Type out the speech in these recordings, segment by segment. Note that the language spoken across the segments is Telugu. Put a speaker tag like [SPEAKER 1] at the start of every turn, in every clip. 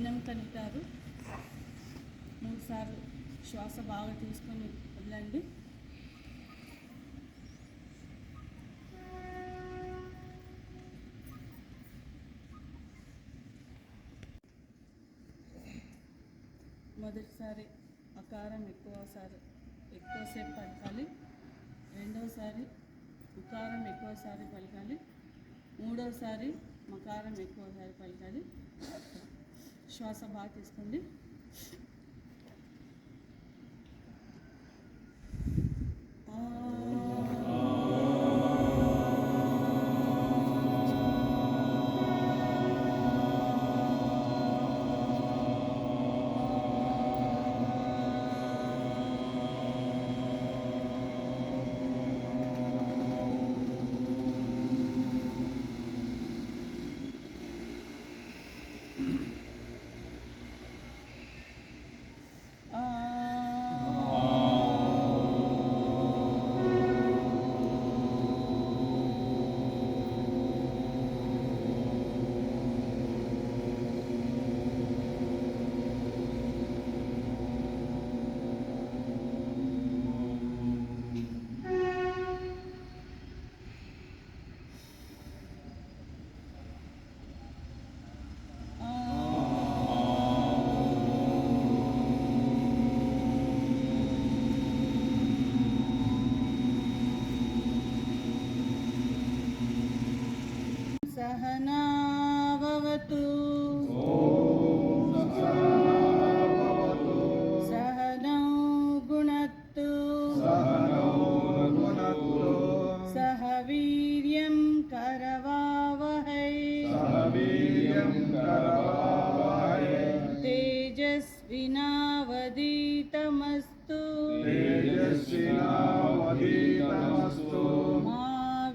[SPEAKER 1] వెన్నెముకనిటారు. 3 సార్లు శ్వాస బాగా తీసుకొని వదలండి. మొదటిసారి అకారం ఎక్కువసేపు పలకాలి. రెండవసారి ఉకారం ఎక్కువసారి పలకాలి. మూడవసారి మకారం ఎక్కువసారి పలకాలి. శ్వాస బాగా తీసుకోండి. सहनावतु सहनौ गुणत्तु सह वीर्यं करवावहै तेजस्विनावधीतमस्तु मा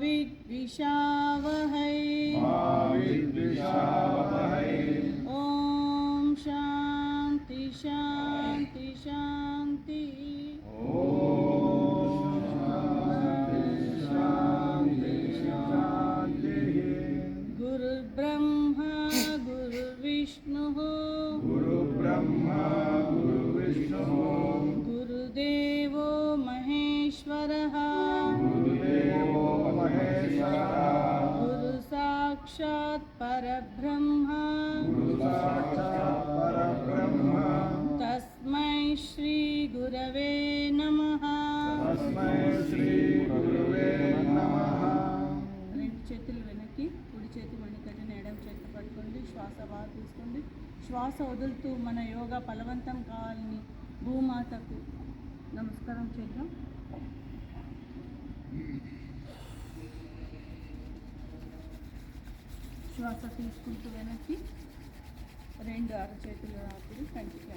[SPEAKER 1] विद्विषावहै। ओम शांति शांति शांति। गुरुर्ब्रह्मा गुरुर्विष्णुः गुरुदेवो महेश्वरः गुरु साक्षात् परब्रह्म तस्मै श्री गुरवे नमः। రెండు చేతులు వెనక్కి, కుడి చేతి మణికట్టుని ఎడమ చేతి పట్టుకోండి. శ్వాస బాగా తీసుకోండి. శ్వాస వదులుతూ మన యోగా ఫలవంతం కావాలని భూమాతకు నమస్కారం చేద్దాం. శ్వాస తీసుకుంటూ వెనక్కి, 2 అరచేతులు రాత్రి కంటికి.